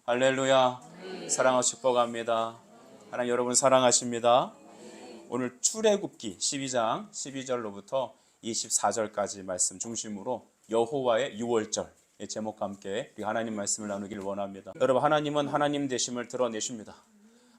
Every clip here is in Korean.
할렐루야. 사랑하고 축복합니다. 하나님 여러분 사랑하십니다. 오늘 출애굽기 12장 12절로부터 24절까지 말씀 중심으로 여호와의 유월절 제목과 함께 우리 하나님 말씀을 나누기를 원합니다. 여러분, 하나님은 하나님 되심을 드러내십니다.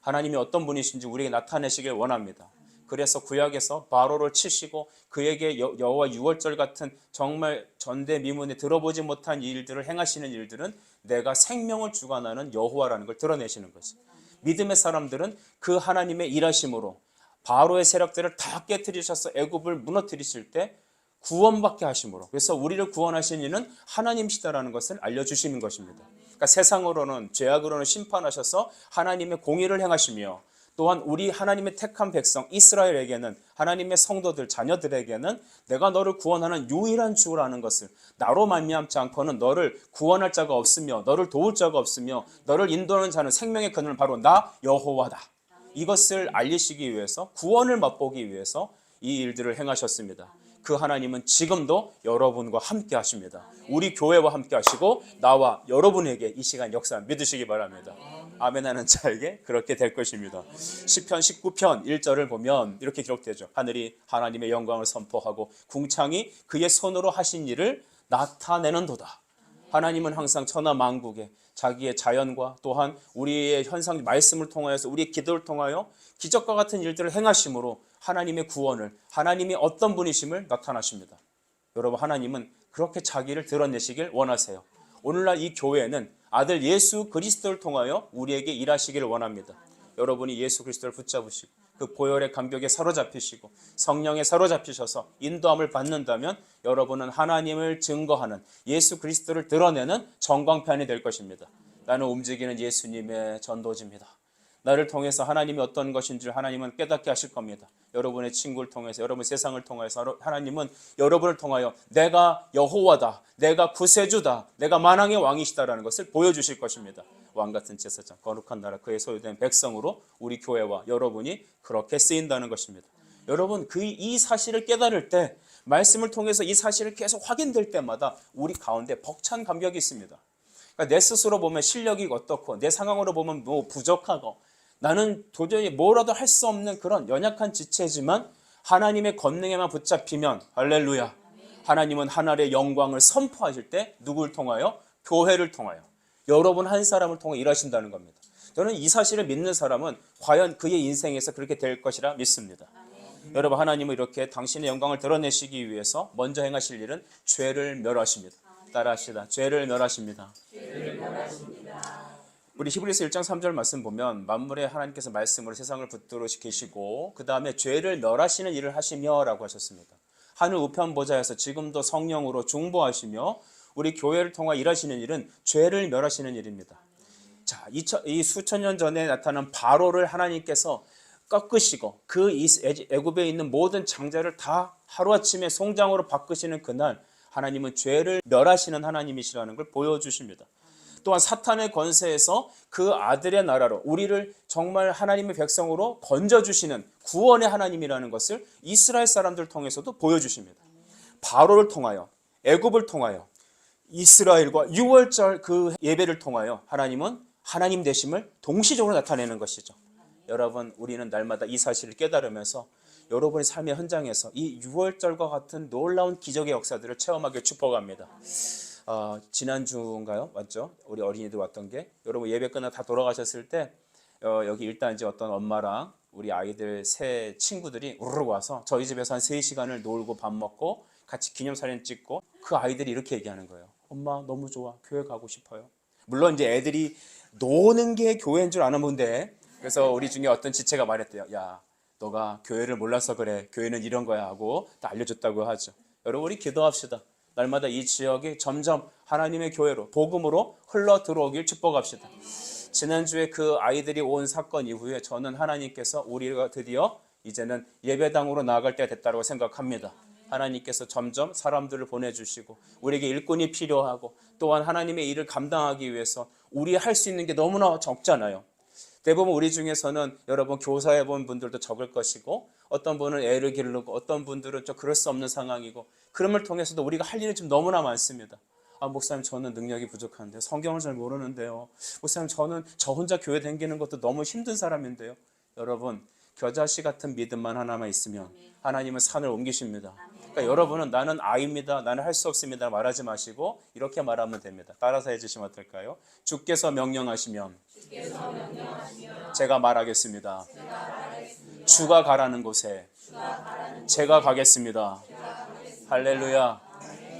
하나님이 어떤 분이신지 우리에게 나타내시길 원합니다. 그래서 구약에서 바로를 치시고 그에게 여호와 유월절 같은 정말 전대미문에 들어보지 못한 일들을 행하시는 일들은 내가 생명을 주관하는 여호와라는 걸 드러내시는 거죠. 믿음의 사람들은 그 하나님의 일하심으로 바로의 세력들을 다 깨뜨리셔서 애굽을 무너뜨리실 때 구원받게 하심으로, 그래서 우리를 구원하신 이는 하나님이시다라는 것을 알려주시는 것입니다. 그러니까 세상으로는 죄악으로는 심판하셔서 하나님의 공의를 행하시며, 또한 우리 하나님의 택한 백성 이스라엘에게는, 하나님의 성도들 자녀들에게는 내가 너를 구원하는 유일한 주라는 것을, 나로 말미암지 않고는 너를 구원할 자가 없으며 너를 도울 자가 없으며 너를 인도하는 자는 생명의 그늘은 바로 나 여호와다, 이것을 알리시기 위해서, 구원을 맛보기 위해서 이 일들을 행하셨습니다. 그 하나님은 지금도 여러분과 함께 하십니다. 우리 교회와 함께 하시고 나와 여러분에게 이 시간 역사 믿으시기 바랍니다. 아멘 하는 자에게 그렇게 될 것입니다. 시편 19편 1절을 보면 이렇게 기록되죠. 하늘이 하나님의 영광을 선포하고 궁창이 그의 손으로 하신 일을 나타내는도다. 하나님은 항상 천하 만국에 자기의 자연과 또한 우리의 현상 말씀을 통하여서 우리의 기도를 통하여 기적과 같은 일들을 행하심으로 하나님의 구원을, 하나님이 어떤 분이심을 나타나십니다. 여러분, 하나님은 그렇게 자기를 드러내시길 원하세요. 오늘날 이 교회는 아들 예수 그리스도를 통하여 우리에게 일하시기를 원합니다. 여러분이 예수 그리스도를 붙잡으시고 그 보혈의 감격에 사로잡히시고 성령에 사로잡히셔서 인도함을 받는다면 여러분은 하나님을 증거하는, 예수 그리스도를 드러내는 전광판이 될 것입니다. 나는 움직이는 예수님의 전도지입니다. 나를 통해서 하나님이 어떤 것인지를 하나님은 깨닫게 하실 겁니다. 여러분의 친구를 통해서, 여러분 세상을 통해서 하나님은 여러분을 통하여 내가 여호와다, 내가 구세주다, 내가 만왕의 왕이시다라는 것을 보여주실 것입니다. 왕같은 제사장, 거룩한 나라, 그의 소유된 백성으로 우리 교회와 여러분이 그렇게 쓰인다는 것입니다. 여러분, 이 사실을 깨달을 때, 말씀을 통해서 이 사실을 계속 확인될 때마다 우리 가운데 벅찬 감격이 있습니다. 그러니까 내 스스로 보면 실력이 어떻고, 내 상황으로 보면 뭐 부족하고, 나는 도저히 뭐라도 할 수 없는 그런 연약한 지체지만 하나님의 권능에만 붙잡히면, 할렐루야, 하나님은 하늘의 영광을 선포하실 때 누구를 통하여? 교회를 통하여, 여러분 한 사람을 통해 일하신다는 겁니다. 저는 이 사실을 믿는 사람은 과연 그의 인생에서 그렇게 될 것이라 믿습니다. 여러분, 하나님은 이렇게 당신의 영광을 드러내시기 위해서 먼저 행하실 일은 죄를 멸하십니다. 따라하시다. 죄를 멸하십니다. 우리 히브리서 1장 3절 말씀 보면 만물의 하나님께서 말씀으로 세상을 붙들어 계시고 그 다음에 죄를 멸하시는 일을 하시며 라고 하셨습니다. 하늘 우편 보좌에서 지금도 성령으로 중보하시며 우리 교회를 통해 일하시는 일은 죄를 멸하시는 일입니다. 자, 이 수천 년 전에 나타난 바로를 하나님께서 꺾으시고 그 애굽에 있는 모든 장자를 다 하루아침에 송장으로 바꾸시는 그날, 하나님은 죄를 멸하시는 하나님이시라는 걸 보여주십니다. 또한 사탄의 권세에서 그 아들의 나라로 우리를 정말 하나님의 백성으로 건져주시는 구원의 하나님이라는 것을 이스라엘 사람들 통해서도 보여주십니다. 바로를 통하여, 애굽을 통하여, 이스라엘과 유월절 그 예배를 통하여 하나님은 하나님 되심을 동시적으로 나타내는 것이죠. 여러분, 우리는 날마다 이 사실을 깨달으면서 여러분의 삶의 현장에서 이 유월절과 같은 놀라운 기적의 역사들을 체험하길 축복합니다. 지난주인가요? 맞죠? 우리 어린이들 왔던 게, 여러분 예배 끝나 다 돌아가셨을 때 여기 일단 이제 어떤 엄마랑 우리 아이들 세 친구들이 우르르 와서 저희 집에서 한 3시간을 놀고 밥 먹고 같이 기념사진 찍고, 그 아이들이 이렇게 얘기하는 거예요. 엄마 너무 좋아, 교회 가고 싶어요. 물론 이제 애들이 노는 게 교회인 줄 아는 분데, 그래서 우리 중에 어떤 지체가 말했대요. 야, 너가 교회를 몰라서 그래, 교회는 이런 거야 하고 다 알려줬다고 하죠. 여러분, 우리 기도합시다. 날마다 이 지역이 점점 하나님의 교회로, 복음으로 흘러 들어오길 축복합시다. 지난주에 그 아이들이 온 사건 이후에 저는 하나님께서 우리가 드디어 이제는 예배당으로 나아갈 때가 됐다고 생각합니다. 하나님께서 점점 사람들을 보내주시고 우리에게 일꾼이 필요하고, 또한 하나님의 일을 감당하기 위해서 우리 할 수 있는 게 너무나 적잖아요. 대부분 우리 중에서는 여러분 교사해 본 분들도 적을 것이고, 어떤 분은 애를 기르고 어떤 분들은 좀 그럴 수 없는 상황이고, 그럼을 통해서도 우리가 할 일이 좀 너무나 많습니다. 목사님 저는 능력이 부족한데 성경을 잘 모르는데요. 목사님 저는 저 혼자 교회 다니는 것도 너무 힘든 사람인데요. 여러분 겨자씨 같은 믿음만 하나만 있으면 하나님은 산을 옮기십니다. 그러니까 여러분은 나는 아입니다. 나는 할 수 없습니다. 말하지 마시고 이렇게 말하면 됩니다. 따라서 해주시면 어떨까요? 주께서 명령하시면 제가 말하겠습니다. 주가 가라는 곳에 제가 가겠습니다. 할렐루야.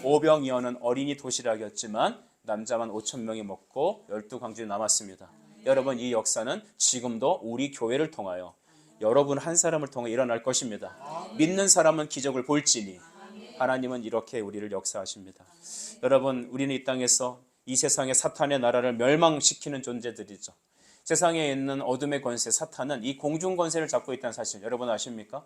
오병이어는 어린이 도시락이었지만 남자만 5천 명이 먹고 12광주이 남았습니다. 여러분 이 역사는 지금도 우리 교회를 통하여 여러분 한 사람을 통해 일어날 것입니다. 믿는 사람은 기적을 볼지니 하나님은 이렇게 우리를 역사하십니다. 여러분 우리는 이 땅에서 이 세상의 사탄의 나라를 멸망시키는 존재들이죠. 세상에 있는 어둠의 권세 사탄은 이 공중 권세를 잡고 있다는 사실 여러분 아십니까?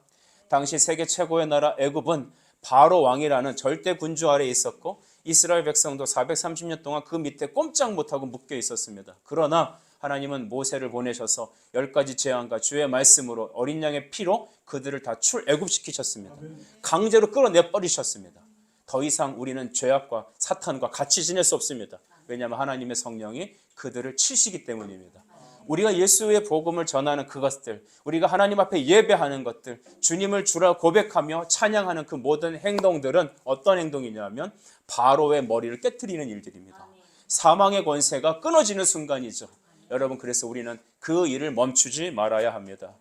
당시 세계 최고의 나라 애굽은 바로 왕이라는 절대 군주 아래에 있었고 이스라엘 백성도 430년 동안 그 밑에 꼼짝 못하고 묶여 있었습니다. 그러나 하나님은 모세를 보내셔서 10가지 재앙과 주의 말씀으로 어린 양의 피로 그들을 다 출애굽시키셨습니다. 강제로 끌어내 버리셨습니다. 더 이상 우리는 죄악과 사탄과 같이 지낼 수 없습니다. 왜냐하면 하나님의 성령이 그들을 치시기 때문입니다. 우리가 예수의 복음을 전하는 그것들, 우리가 하나님 앞에 예배하는 것들, 주님을 주라 고백하며 찬양하는 그 모든 행동들은 어떤 행동이냐면 바로의 머리를 깨트리는 일들입니다. 사망의 권세가 끊어지는 순간이죠. 여러분 그래서 우리는 그 일을 멈추지 말아야 합니다.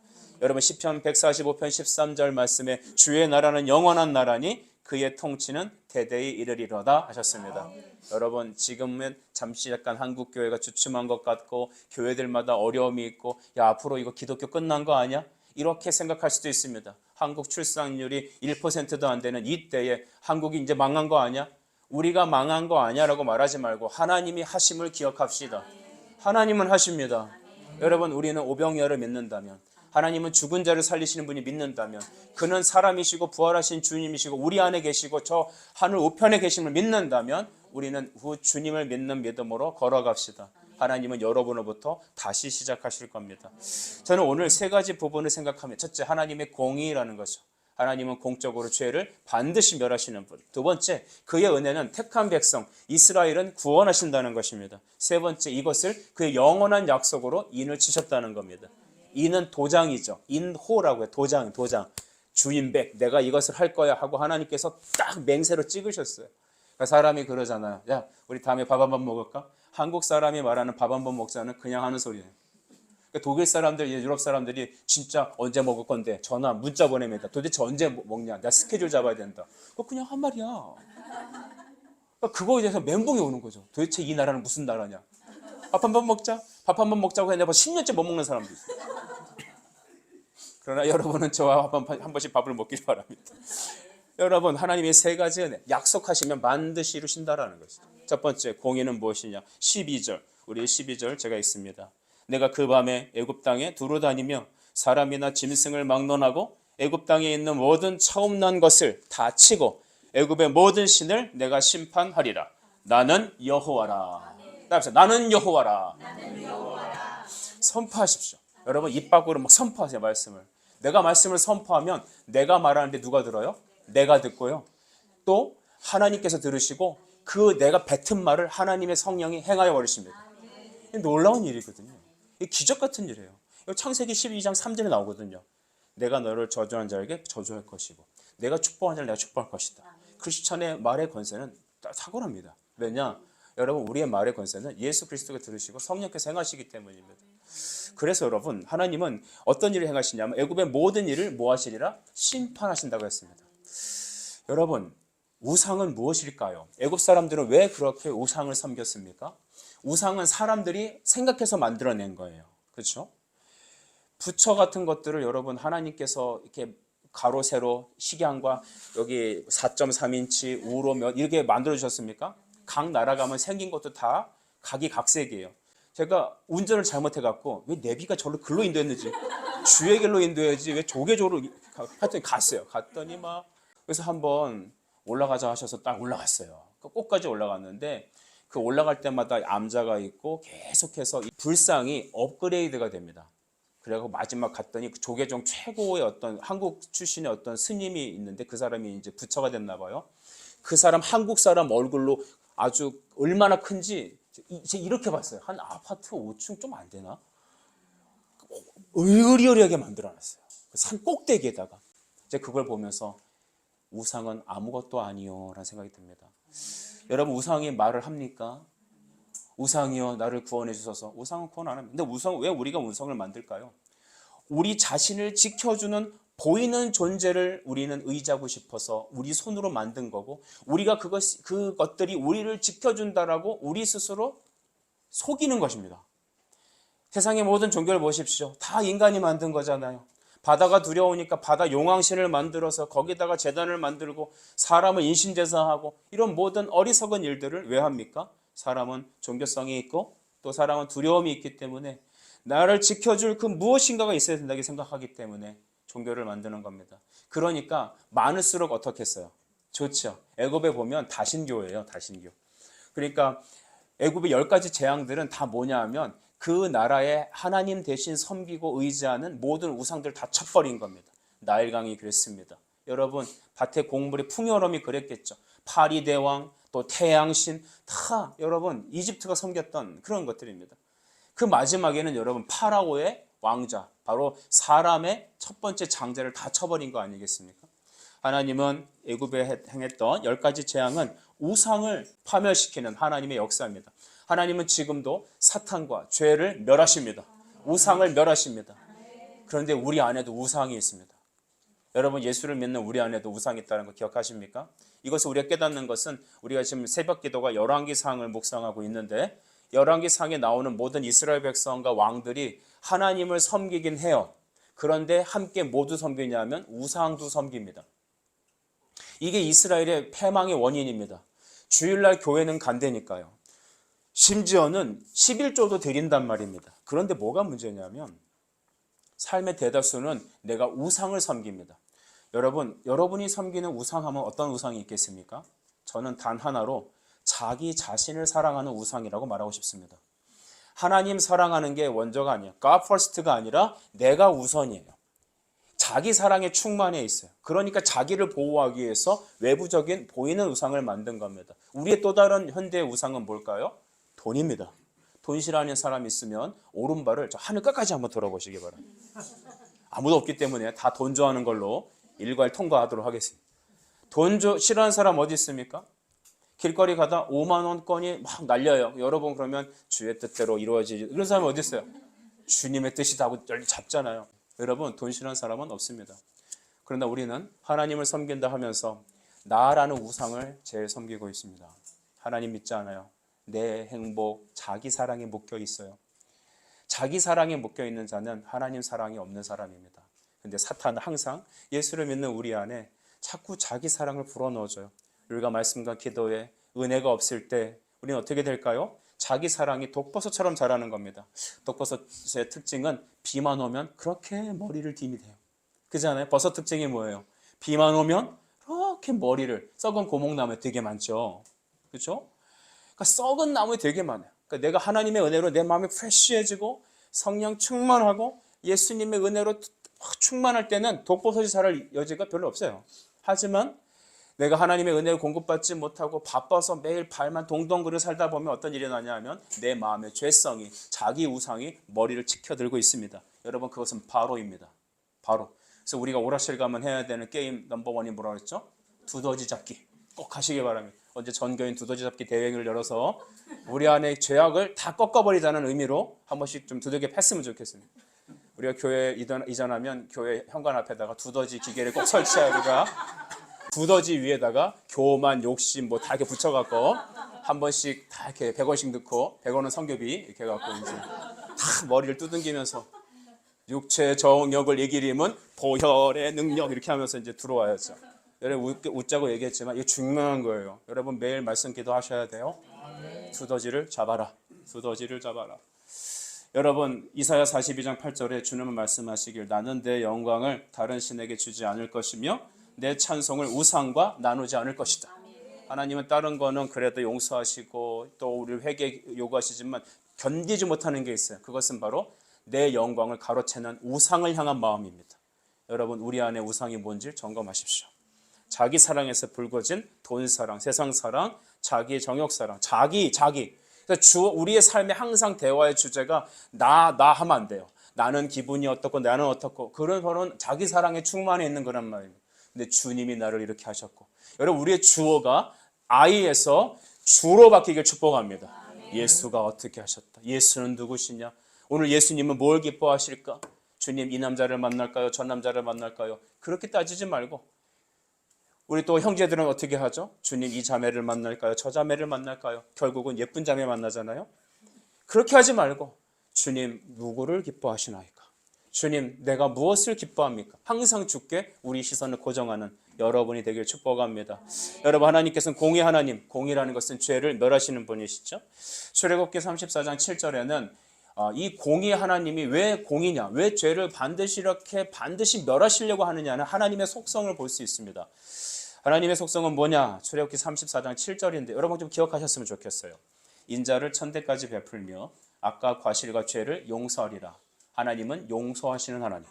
여러분 시편 145편 13절 말씀에 주의 나라는 영원한 나라니 그의 통치는 대대에 이르리로다 하셨습니다. 여러분 지금은 잠시 약간 한국교회가 주춤한 것 같고 교회들마다 어려움이 있고 야 앞으로 이거 기독교 끝난 거 아니야? 이렇게 생각할 수도 있습니다. 한국 출산율이 1%도 안 되는 이때에 한국이 이제 망한 거 아니야? 우리가 망한 거 아니야 라고 말하지 말고 하나님이 하심을 기억합시다. 하나님은 하십니다. 여러분 우리는 오병이어를 믿는다면 하나님은 죽은 자를 살리시는 분이 믿는다면 그는 사람이시고 부활하신 주님이시고 우리 안에 계시고 저 하늘 우편에 계심을 믿는다면 우리는 주님을 믿는 믿음으로 걸어갑시다. 하나님은 여러분으로부터 다시 시작하실 겁니다. 저는 오늘 세 가지 부분을 생각하면 첫째 하나님의 공의라는 거죠. 하나님은 공적으로 죄를 반드시 멸하시는 분. 두 번째 그의 은혜는 택한 백성 이스라엘은 구원하신다는 것입니다. 세 번째 이것을 그의 영원한 약속으로 인을 치셨다는 겁니다. 인은 도장이죠. 인호라고 해요. 도장. 주인백 내가 이것을 할 거야 하고 하나님께서 딱 맹세로 찍으셨어요. 그러니까 사람이 그러잖아요. 야 우리 다음에 밥 한 번 먹을까? 한국 사람이 말하는 밥 한 번 먹자는 그냥 하는 소리예요. 그러니까 독일 사람들, 유럽 사람들이 진짜 언제 먹을 건데 전화, 문자 보냅니다. 도대체 언제 먹냐? 나 스케줄 잡아야 된다. 그거 그냥 한 말이야. 그러니까 그거에 대해서 멘붕이 오는 거죠. 도대체 이 나라는 무슨 나라냐? 밥 한 번 먹자. 밥 한 번 먹자고 했는데 10년째 못 먹는 사람도 있어요. 그러나 여러분은 저와 한 번씩 밥을 먹길 바랍니다. 여러분 하나님의 세 가지 은혜 약속하시면 반드시 이루신다라는 것이죠. 첫 번째 공의는 무엇이냐? 12절 우리 12절 제가 읽습니다. 내가 그 밤에 애굽 땅에 두루 다니며 사람이나 짐승을 막론하고 애굽 땅에 있는 모든 처음 난 것을 다 치고 애굽의 모든 신을 내가 심판하리라. 나는 여호와라. 나는 여호와라. 선포하십시오. 여러분 입 밖으로 막 선포하세요. 말씀을. 내가 말씀을 선포하면 내가 말하는데 누가 들어요? 내가 듣고요. 또 하나님께서 들으시고 그 내가 뱉은 말을 하나님의 성령이 행하여 버리십니다. 놀라운 일이거든요. 기적 같은 일이에요. 창세기 12장 3절에 나오거든요. 내가 너를 저주한 자에게 저주할 것이고 내가 축복한 자를 내가 축복할 것이다. 크리스천의 말의 권세는 탁월합니다. 왜냐? 여러분 우리의 말의 권세는 예수 그리스도가 들으시고 성령께서 행하시기 때문입니다. 그래서 여러분 하나님은 어떤 일을 행하시냐면 애굽의 모든 일을 뭐 하시리라? 심판하신다고 했습니다. 여러분 우상은 무엇일까요? 애굽 사람들은 왜 그렇게 우상을 섬겼습니까? 우상은 사람들이 생각해서 만들어낸 거예요. 그렇죠? 부처 같은 것들을 여러분 하나님께서 이렇게 가로 세로 식양과 여기 4.3인치 우로 몇 이렇게 만들어 주셨습니까? 각 나라 가면 생긴 것도 다 각이 각색이에요. 제가 운전을 잘못해 갖고 왜 내비가 저를 글로 인도했는지 주의 길로 인도해야지 왜 조개조로 하여튼 갔어요. 갔더니 막 그래서 한번 올라가자 하셔서 딱 올라갔어요. 꼭까지 올라갔는데 그 올라갈 때마다 암자가 있고 계속해서 이 불상이 업그레이드가 됩니다. 그래갖고 마지막 갔더니 그 조계종 최고의 어떤 한국 출신의 어떤 스님이 있는데 그 사람이 이제 부처가 됐나 봐요. 그 사람 한국 사람 얼굴로 아주 얼마나 큰지 제가 이렇게 봤어요. 한 아파트 5층 좀 안 되나? 의리의리하게 만들어놨어요. 산 꼭대기에다가. 제가 그걸 보면서 우상은 아무것도 아니요 라는 생각이 듭니다. 여러분, 우상이 말을 합니까? 우상이요 나를 구원해 주소서. 우상은 구원 안 합니다. 근데 왜 우리가 우상을 만들까요? 우리 자신을 지켜주는 보이는 존재를 우리는 의지하고 싶어서 우리 손으로 만든 거고, 우리가 그것들이 우리를 지켜준다라고 우리 스스로 속이는 것입니다. 세상의 모든 종교를 보십시오. 다 인간이 만든 거잖아요. 바다가 두려우니까 바다 용왕신을 만들어서 거기다가 제단을 만들고 사람을 인신제사하고, 이런 모든 어리석은 일들을 왜 합니까? 사람은 종교성이 있고 또 사람은 두려움이 있기 때문에 나를 지켜줄 그 무엇인가가 있어야 된다고 생각하기 때문에 종교를 만드는 겁니다. 그러니까 많을수록 어떻게 했어요? 좋죠. 애굽에 보면 다신교예요. 다신교. 그러니까 애굽의 10가지 재앙들은 다 뭐냐 하면 그 나라의 하나님 대신 섬기고 의지하는 모든 우상들 다 쳐버린 겁니다. 나일강이 그랬습니다. 여러분, 밭의 곡물의 풍요로움이 그랬겠죠. 파리대왕, 또 태양신, 다 여러분 이집트가 섬겼던 그런 것들입니다. 그 마지막에는 여러분 파라오의 왕자, 바로 사람의 첫 번째 장자를 다 쳐버린 거 아니겠습니까? 하나님은 애굽에 행했던 10가지 재앙은 우상을 파멸시키는 하나님의 역사입니다. 하나님은 지금도 사탄과 죄를 멸하십니다. 우상을 멸하십니다. 그런데 우리 안에도 우상이 있습니다. 여러분, 예수를 믿는 우리 안에도 우상이 있다는 거 기억하십니까? 이것을 우리가 깨닫는 것은, 우리가 지금 새벽 기도가 열왕기상을 묵상하고 있는데, 열왕기상에 나오는 모든 이스라엘 백성과 왕들이 하나님을 섬기긴 해요. 그런데 함께 모두 섬기냐면 우상도 섬깁니다. 이게 이스라엘의 패망의 원인입니다. 주일날 교회는 간대니까요. 심지어는 11조도 드린단 말입니다. 그런데 뭐가 문제냐면 삶의 대다수는 내가 우상을 섬깁니다. 여러분이 섬기는 우상하면 어떤 우상이 있겠습니까? 저는 단 하나로 자기 자신을 사랑하는 우상이라고 말하고 싶습니다. 하나님 사랑하는 게 원조가 아니에요. God first가 아니라 내가 우선이에요. 자기 사랑에 충만해 있어요. 그러니까 자기를 보호하기 위해서 외부적인 보이는 우상을 만든 겁니다. 우리의 또 다른 현대의 우상은 뭘까요? 돈입니다. 돈 싫어하는 사람이 있으면 오른발을 저 하늘 끝까지 한번 돌아보시기 바랍니다. 아무도 없기 때문에 다 돈 좋아하는 걸로 일괄 통과하도록 하겠습니다. 돈 싫어하는 사람 어디 있습니까? 길거리 가다 5만 원권이 막 날려요. 여러분, 그러면 주의 뜻대로 이루어지지. 이런 사람이 어디 있어요? 주님의 뜻이다 하고 잡잖아요. 여러분, 돈 싫어하는 사람은 없습니다. 그러나 우리는 하나님을 섬긴다 하면서 나라는 우상을 제일 섬기고 있습니다. 하나님 믿지 않아요. 내 행복, 자기 사랑에 묶여 있어요. 자기 사랑에 묶여 있는 자는 하나님 사랑이 없는 사람입니다. 근데 사탄은 항상 예수를 믿는 우리 안에 자꾸 자기 사랑을 불어넣어줘요. 우리가 말씀과 기도에 은혜가 없을 때 우리는 어떻게 될까요? 자기 사랑이 독버섯처럼 자라는 겁니다. 독버섯의 특징은 비만 오면 그렇게 머리를 디미대요. 그잖아요. 버섯 특징이 뭐예요? 비만 오면 그렇게 머리를, 썩은 고목나무에 되게 많죠. 그렇죠? 그러니까 썩은 나무에 되게 많아요. 그러니까 내가 하나님의 은혜로 내 마음이 프레쉬해지고 성령 충만하고 예수님의 은혜로 충만할 때는 독버섯이 자랄 여지가 별로 없어요. 하지만 내가 하나님의 은혜를 공급받지 못하고 바빠서 매일 발만 동동그려 살다 보면 어떤 일이 나냐면 내 마음의 죄성이, 자기 우상이 머리를 치켜들고 있습니다. 여러분, 그것은 바로입니다. 바로. 그래서 우리가 오락실 가면 해야 되는 게임 넘버원이 뭐라고 그랬죠? 두더지 잡기. 꼭 하시기 바랍니다. 언제 전교인 두더지 잡기 대회를 열어서 우리 안에 죄악을 다 꺾어버리자는 의미로 한 번씩 좀 두들겨 팼으면 좋겠습니다. 우리가 교회 이전하면 교회 현관 앞에다가 두더지 기계를 꼭 설치하다가 두더지 위에다가 교만, 욕심 뭐 다 이렇게 붙여갖고 한 번씩 다 이렇게 100원씩 넣고 100원은 성교비 이렇게 해갖고 이제 다 머리를 두둥기면서 육체 정욕을 이기림은 보혈의 능력 이렇게 하면서 이제 들어와야죠. 여러분, 웃자고 얘기했지만 이게 중요한 거예요. 여러분, 매일 말씀 기도하셔야 돼요. 두더지를 잡아라. 두더지를 잡아라. 여러분, 이사야 42장 8절에 주님은 말씀하시길, 나는 내 영광을 다른 신에게 주지 않을 것이며 내 찬송을 우상과 나누지 않을 것이다. 하나님은 다른 거는 그래도 용서하시고 또 우리 회개 요구하시지만 견디지 못하는 게 있어요. 그것은 바로 내 영광을 가로채는 우상을 향한 마음입니다. 여러분, 우리 안에 우상이 뭔지 점검하십시오. 자기 사랑에서 불거진 돈 사랑, 세상 사랑, 자기의 정욕 사랑, 자기. 그래서 우리의 삶에 항상 대화의 주제가 나 하면 안 돼요. 나는 기분이 어떻고 나는 어떻고 그런 거는 자기 사랑에 충만해 있는 거란 말입니다. 근데 주님이 나를 이렇게 하셨고, 여러분 우리의 주어가 I에서 주로 바뀌길 축복합니다. 예수가 어떻게 하셨다. 예수는 누구시냐? 오늘 예수님은 뭘 기뻐하실까? 주님 이 남자를 만날까요? 저 남자를 만날까요? 그렇게 따지지 말고, 우리 또 형제들은 어떻게 하죠? 주님 이 자매를 만날까요? 저 자매를 만날까요? 결국은 예쁜 자매 만나잖아요. 그렇게 하지 말고 주님 누구를 기뻐하시나이까? 주님 내가 무엇을 기뻐합니까? 항상 주께 우리 시선을 고정하는 여러분이 되길 축복합니다. 여러분, 하나님께서는 공의 하나님, 공의라는 것은 죄를 멸하시는 분이시죠. 출애굽기 34장 7절에는 이 공의 하나님이 왜 공이냐, 왜 죄를 반드시 멸하시려고 하느냐는 하나님의 속성을 볼 수 있습니다. 하나님의 속성은 뭐냐? 출애굽기 34장 7절인데 여러분 좀 기억하셨으면 좋겠어요. 인자를 천대까지 베풀며 악과 과실과 죄를 용서하리라. 하나님은 용서하시는 하나님,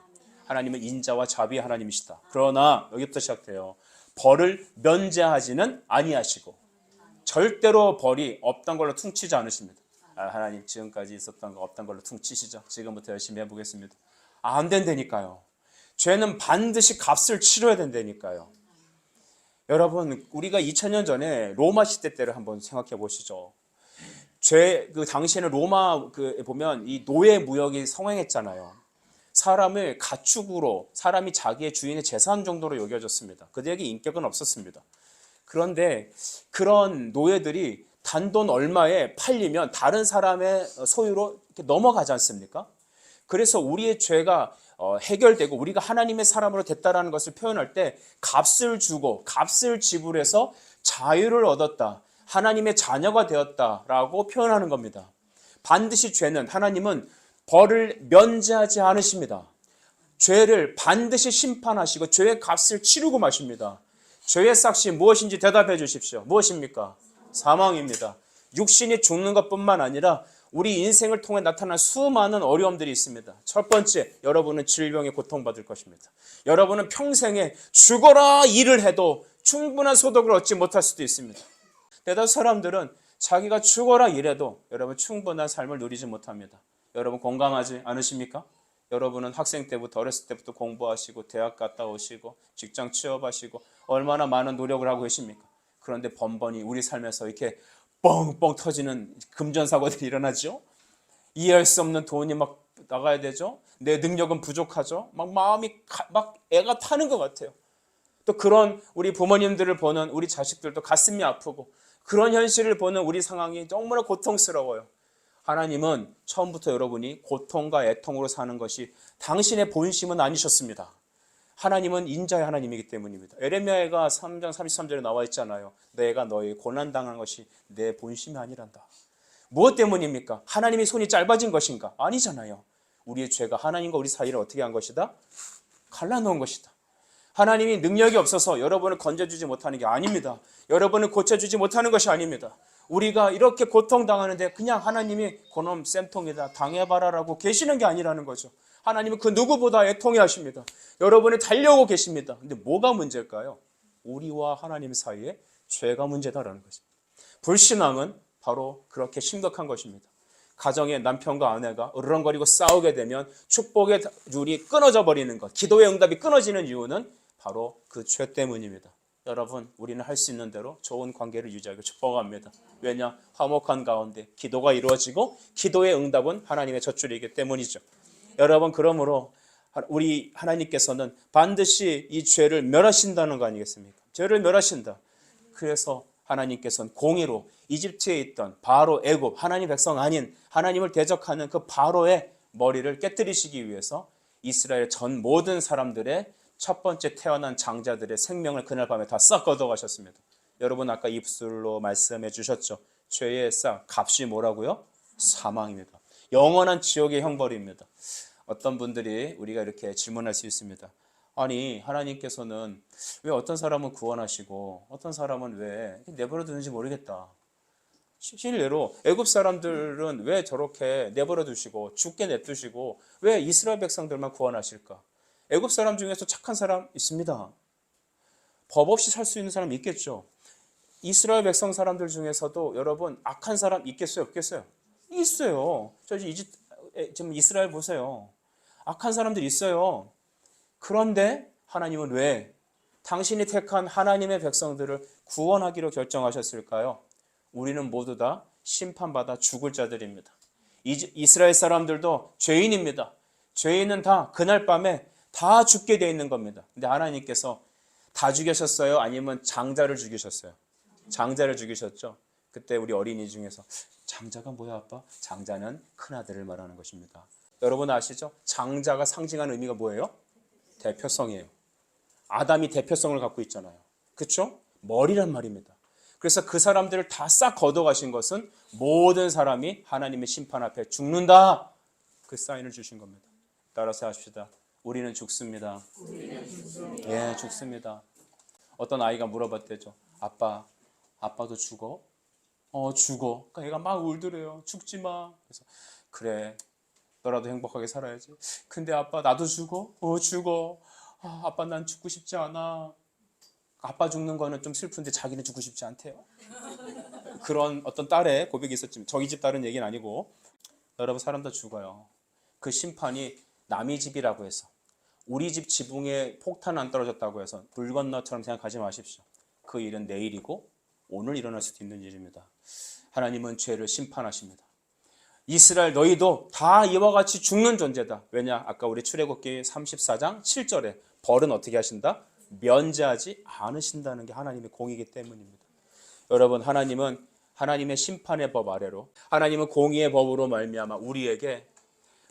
하나님은 인자와 자비의 하나님이시다. 그러나 여기부터 시작돼요. 벌을 면제하지는 아니하시고 절대로 벌이 없던 걸로 퉁치지 않으십니다. 하나님 지금까지 있었던 거 없던 걸로 퉁치시죠. 지금부터 열심히 해보겠습니다. 안 된다니까요. 죄는 반드시 값을 치러야 된다니까요. 여러분, 우리가 2000년 전에 로마 시대 때를 한번 생각해 보시죠. 그 당시에는 로마 보면 이 노예 무역이 성행했잖아요. 사람을 가축으로, 사람이 자기의 주인의 재산 정도로 여겨졌습니다. 그들에게 인격은 없었습니다. 그런데 그런 노예들이 단돈 얼마에 팔리면 다른 사람의 소유로 이렇게 넘어가지 않습니까? 그래서 우리의 죄가 해결되고 우리가 하나님의 사람으로 됐다라는 것을 표현할 때 값을 주고 값을 지불해서 자유를 얻었다, 하나님의 자녀가 되었다라고 표현하는 겁니다. 반드시 죄는, 하나님은 벌을 면제하지 않으십니다. 죄를 반드시 심판하시고 죄의 값을 치르고 마십니다. 죄의 삭시 무엇인지 대답해 주십시오. 무엇입니까? 사망입니다. 육신이 죽는 것뿐만 아니라 우리 인생을 통해 나타난 수많은 어려움들이 있습니다. 첫 번째, 여러분은 질병에 고통받을 것입니다. 여러분은 평생에 죽어라 일을 해도 충분한 소득을 얻지 못할 수도 있습니다. 대다수 사람들은 자기가 죽어라 일해도 여러분 충분한 삶을 누리지 못합니다. 여러분 공감하지 않으십니까? 여러분은 학생 때부터, 어렸을 때부터 공부하시고 대학 갔다 오시고 직장 취업하시고 얼마나 많은 노력을 하고 계십니까? 그런데 번번이 우리 삶에서 이렇게 뻥뻥 터지는 금전사고들이 일어나죠. 이해할 수 없는 돈이 막 나가야 되죠. 내 능력은 부족하죠. 막 마음이 막 애가 타는 것 같아요. 또 그런 우리 부모님들을 보는 우리 자식들도 가슴이 아프고, 그런 현실을 보는 우리 상황이 너무나 고통스러워요. 하나님은 처음부터 여러분이 고통과 애통으로 사는 것이 당신의 본심은 아니셨습니다. 하나님은 인자의 하나님이기 때문입니다. 에레미야가 3장 33절에 나와 있잖아요. 내가 너희 고난당한 것이 내 본심이 아니란다. 무엇 때문입니까? 하나님의 손이 짧아진 것인가? 아니잖아요. 우리의 죄가 하나님과 우리 사이를 어떻게 한 것이다? 갈라놓은 것이다. 하나님이 능력이 없어서 여러분을 건져주지 못하는 게 아닙니다. 여러분을 고쳐주지 못하는 것이 아닙니다. 우리가 이렇게 고통당하는데 그냥 하나님이 그놈 쌤통이다, 당해봐라라고 계시는 게 아니라는 거죠. 하나님은 그 누구보다 애통해 하십니다. 여러분이 달려오고 계십니다. 근데 뭐가 문제일까요? 우리와 하나님 사이에 죄가 문제다라는 것입니다. 불신앙은 바로 그렇게 심각한 것입니다. 가정의 남편과 아내가 으르렁거리고 싸우게 되면 축복의 줄이 끊어져 버리는 것, 기도의 응답이 끊어지는 이유는 바로 그 죄 때문입니다. 여러분, 우리는 할 수 있는 대로 좋은 관계를 유지하고 축복합니다. 왜냐? 화목한 가운데 기도가 이루어지고 기도의 응답은 하나님의 젖줄이기 때문이죠. 여러분, 그러므로 우리 하나님께서는 반드시 이 죄를 멸하신다는 거 아니겠습니까? 죄를 멸하신다. 그래서 하나님께서는 공의로 이집트에 있던 바로 애굽, 하나님 백성 아닌 하나님을 대적하는 그 바로의 머리를 깨뜨리시기 위해서 이스라엘 전 모든 사람들의 첫 번째 태어난 장자들의 생명을 그날 밤에 다 싹 걷어가셨습니다. 여러분, 아까 입술로 말씀해 주셨죠. 죄의 싹, 값이 뭐라고요? 사망입니다. 영원한 지옥의 형벌입니다. 어떤 분들이 우리가 이렇게 질문할 수 있습니다. 아니, 하나님께서는 왜 어떤 사람은 구원하시고 어떤 사람은 왜 내버려 두는지 모르겠다. 실례로 애굽 사람들은 왜 저렇게 내버려 두시고 죽게 냅두시고 왜 이스라엘 백성들만 구원하실까? 애굽 사람 중에서 착한 사람 있습니다. 법 없이 살 수 있는 사람 있겠죠. 이스라엘 백성 사람들 중에서도 여러분 악한 사람 있겠어요? 없겠어요? 있어요. 지금 이스라엘 보세요. 악한 사람들 있어요. 그런데 하나님은 왜 당신이 택한 하나님의 백성들을 구원하기로 결정하셨을까요? 우리는 모두 다 심판받아 죽을 자들입니다. 이스라엘 사람들도 죄인입니다. 죄인은 다 그날 밤에 다 죽게 되어 있는 겁니다. 근데 하나님께서 다 죽이셨어요? 아니면 장자를 죽이셨어요? 장자를 죽이셨죠. 그때 우리 어린이 중에서 장자가 뭐야 아빠? 장자는 큰아들을 말하는 것입니다. 여러분 아시죠? 장자가 상징하는 의미가 뭐예요? 대표성이에요. 아담이 대표성을 갖고 있잖아요. 그렇죠? 머리란 말입니다. 그래서 그 사람들을 다 싹 걷어가신 것은 모든 사람이 하나님의 심판 앞에 죽는다. 그 사인을 주신 겁니다. 따라서 합시다. 우리는 죽습니다. 예, 죽습니다. 어떤 아이가 물어봤대죠. 아빠도 죽어? 죽어. 그러니까 얘가 막 울더래요. 죽지 마. 그래서 그래, 너라도 행복하게 살아야지. 근데 아빠 나도 죽어? 죽어. 아빠 난 죽고 싶지 않아. 아빠 죽는 거는 좀 슬픈데 자기는 죽고 싶지 않대요. 그런 어떤 딸의 고백이 있었지만 저희 집 딸은 얘기는 아니고 여러분 사람 다 죽어요. 그 심판이 남의 집이라고 해서 우리 집 지붕에 폭탄 안 떨어졌다고 해서 물 건너처럼 생각하지 마십시오. 그 일은 내일이고 오늘 일어날 수도 있는 일입니다. 하나님은 죄를 심판하십니다. 이스라엘 너희도 다 이와 같이 죽는 존재다. 왜냐? 아까 우리 출애굽기 34장 7절에 벌은 어떻게 하신다? 면제하지 않으신다는 게 하나님의 공이기 때문입니다. 여러분 하나님은 하나님의 심판의 법 아래로 하나님은 공의의 법으로 말미암아 우리에게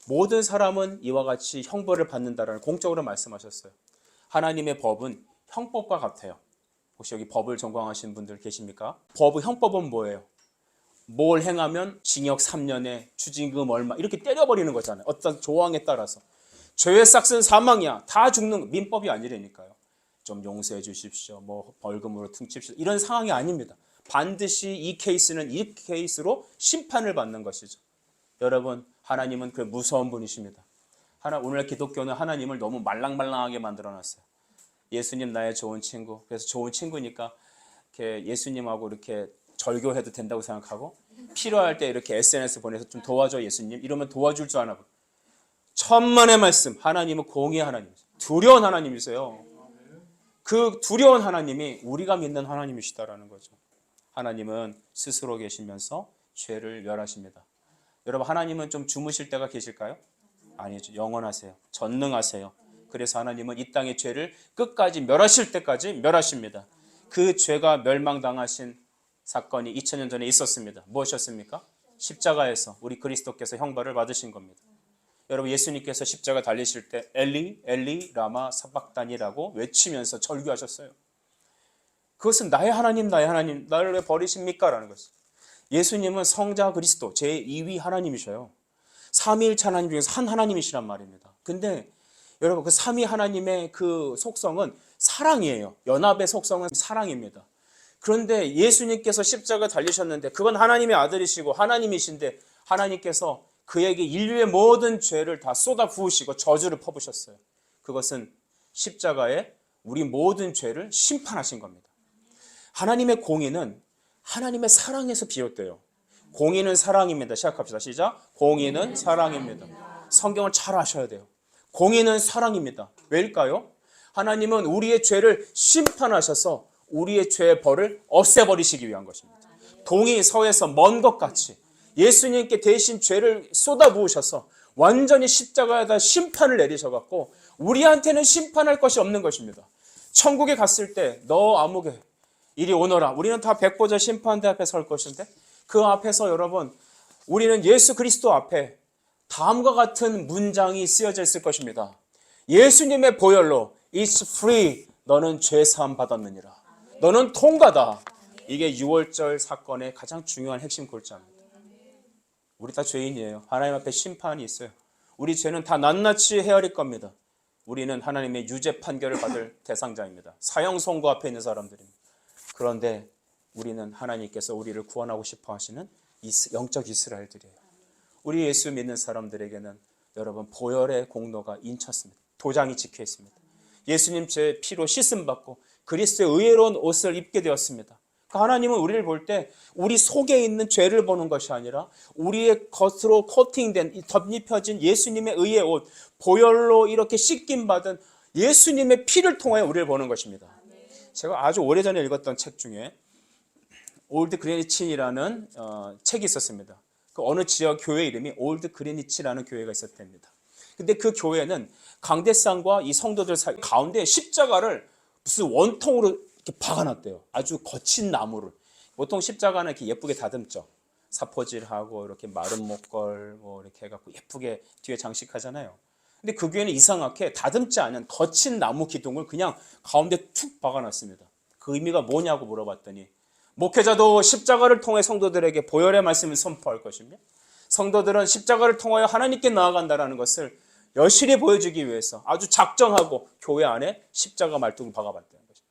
모든 사람은 이와 같이 형벌을 받는다라는 공적으로 말씀하셨어요. 하나님의 법은 형법과 같아요. 혹시 여기 법을 전공하시는 분들 계십니까? 형법은 뭐예요? 뭘 행하면 징역 3년에 추징금 얼마 이렇게 때려버리는 거잖아요. 어떤 조항에 따라서. 죄의 싹은 사망이야. 다 죽는 민법이 아니라니까요. 좀 용서해 주십시오. 뭐 벌금으로 퉁칩시오. 이런 상황이 아닙니다. 반드시 이 케이스는 이 케이스로 심판을 받는 것이죠. 여러분 하나님은 그 무서운 분이십니다. 오늘 기독교는 하나님을 너무 말랑말랑하게 만들어놨어요. 예수님 나의 좋은 친구. 그래서 좋은 친구니까 이렇게 예수님하고 이렇게 절교해도 된다고 생각하고 필요할 때 이렇게 SNS 보내서 좀 도와줘 예수님 이러면 도와줄 줄 아나. 천만의 말씀. 하나님은 공의의 하나님이세요. 두려운 하나님이세요. 그 두려운 하나님이 우리가 믿는 하나님이시다라는 거죠. 하나님은 스스로 계시면서 죄를 멸하십니다. 여러분 하나님은 좀 주무실 때가 계실까요? 아니죠. 영원하세요. 전능하세요. 그래서 하나님은 이 땅의 죄를 끝까지 멸하실 때까지 멸하십니다. 그 죄가 멸망당하신 사건이 2000년 전에 있었습니다. 무엇이었습니까? 십자가에서 우리 그리스도께서 형벌을 받으신 겁니다. 여러분 예수님께서 십자가 달리실 때 엘리 엘리 라마 사박단이라고 외치면서 절규하셨어요. 그것은 나의 하나님 나를 왜 버리십니까? 라는 것이죠. 예수님은 성자 그리스도 제2위 하나님이셔요. 삼위일체 하나님 중에서 한 하나님이시란 말입니다. 근데 여러분 그 삼위 하나님의 그 속성은 사랑이에요. 연합의 속성은 사랑입니다. 그런데 예수님께서 십자가 달리셨는데 그건 하나님의 아들이시고 하나님이신데 하나님께서 그에게 인류의 모든 죄를 다 쏟아 부으시고 저주를 퍼부으셨어요. 그것은 십자가에 우리 모든 죄를 심판하신 겁니다. 하나님의 공의는 하나님의 사랑에서 비롯돼요. 공의는 사랑입니다. 시작합시다. 시작. 공의는 사랑입니다. 성경을 잘 아셔야 돼요. 공의는 사랑입니다. 왜일까요? 하나님은 우리의 죄를 심판하셔서 우리의 죄의 벌을 없애버리시기 위한 것입니다. 동이 서에서 먼 것 같이 예수님께 대신 죄를 쏟아부으셔서 완전히 십자가에다 심판을 내리셔갖고 우리한테는 심판할 것이 없는 것입니다. 천국에 갔을 때 너 아무개 이리 오너라. 우리는 다 백보자 심판대 앞에 설 것인데 그 앞에서 여러분 우리는 예수 그리스도 앞에 다음과 같은 문장이 쓰여져 있을 것입니다. 예수님의 보혈로 It's free. 너는 죄사함 받았느니라. 너는 통과다. 이게 6월절 사건의 가장 중요한 핵심 골자입니다. 우리 다 죄인이에요. 하나님 앞에 심판이 있어요. 우리 죄는 다 낱낱이 헤아릴 겁니다. 우리는 하나님의 유죄 판결을 받을 대상자입니다. 사형 선고 앞에 있는 사람들입니다. 그런데 우리는 하나님께서 우리를 구원하고 싶어 하시는 영적 이스라엘들이에요. 우리 예수 믿는 사람들에게는 여러분 보혈의 공로가 인쳤습니다. 도장이 찍혀 있습니다. 예수님 제 피로 씻음 받고 그리스도의 의로운 옷을 입게 되었습니다. 하나님은 우리를 볼 때 우리 속에 있는 죄를 보는 것이 아니라 우리의 겉으로 코팅된, 덧입혀진 예수님의 의의 옷, 보혈로 이렇게 씻김 받은 예수님의 피를 통하여 우리를 보는 것입니다. 제가 아주 오래전에 읽었던 책 중에 올드 그레니치라는 책이 있었습니다. 그 어느 지역 교회 이름이 올드 그레니치라는 교회가 있었답니다. 근데 그 교회는 강대상과 이 성도들 사이 가운데 십자가를 무슨 원통으로 이렇게 박아놨대요. 아주 거친 나무를. 보통 십자가는 이렇게 예쁘게 다듬죠. 사포질하고 이렇게 마른 목걸 뭐 이렇게 해갖고 예쁘게 뒤에 장식하잖아요. 근데 그 교회는 이상하게 다듬지 않은 거친 나무 기둥을 그냥 가운데 툭 박아놨습니다. 그 의미가 뭐냐고 물어봤더니 목회자도 십자가를 통해 성도들에게 보혈의 말씀을 선포할 것이며 성도들은 십자가를 통하여 하나님께 나아간다는 것을 여실히 보여주기 위해서 아주 작정하고 교회 안에 십자가 말뚝을 박아봤다는 것입니다.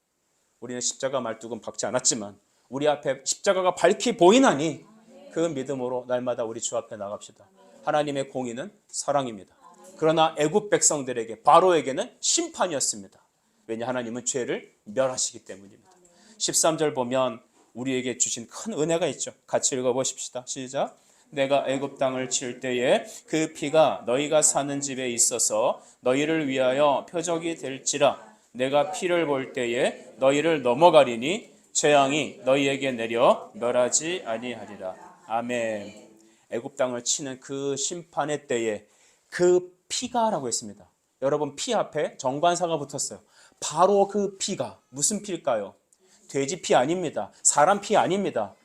우리는 십자가 말뚝은 박지 않았지만 우리 앞에 십자가가 밝히 보이나니 그 믿음으로 날마다 우리 주 앞에 나갑시다. 하나님의 공의는 사랑입니다. 그러나 애굽 백성들에게 바로에게는 심판이었습니다. 왜냐 하나님은 죄를 멸하시기 때문입니다. 13절 보면 우리에게 주신 큰 은혜가 있죠. 같이 읽어보십시다. 시작. 내가 애굽 땅을 칠 때에 그 피가 너희가 사는 집에 있어서 너희를 위하여 표적이 될지라. 내가 피를 볼 때에 너희를 넘어가리니 재앙이 너희에게 내려 멸하지 아니하리라. 아멘. 애굽 땅을 치는 그 심판의 때에 그 피가라고 했습니다. 여러분 피 앞에 정관사가 붙었어요. 바로 그 피가 무슨 피일까요? 돼지 피 아닙니다. 사람 피 아닙니다.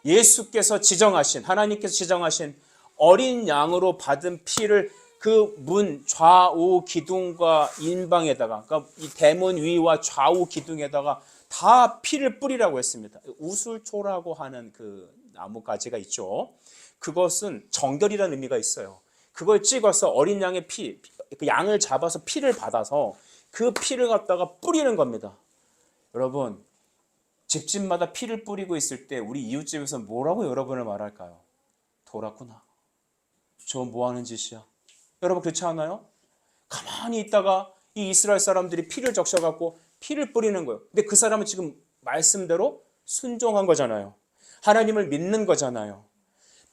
예수께서 지정하신, 하나님께서 지정하신 어린 양으로 받은 피를 그 문 좌우 기둥과 인방에다가, 그러니까 이 대문 위와 좌우 기둥에다가 다 피를 뿌리라고 했습니다. 우술초라고 하는 그 나뭇가지가 있죠. 그것은 정결이라는 의미가 있어요. 그걸 찍어서 어린 양의 피, 그 양을 잡아서 피를 받아서 그 피를 갖다가 뿌리는 겁니다. 여러분, 집집마다 피를 뿌리고 있을 때 우리 이웃집에서 뭐라고 여러분을 말할까요? 돌았구나. 저 뭐 하는 짓이야? 여러분 그렇지 않아요? 가만히 있다가 이 이스라엘 사람들이 피를 적셔갖고 피를 뿌리는 거예요. 근데 그 사람은 지금 말씀대로 순종한 거잖아요. 하나님을 믿는 거잖아요.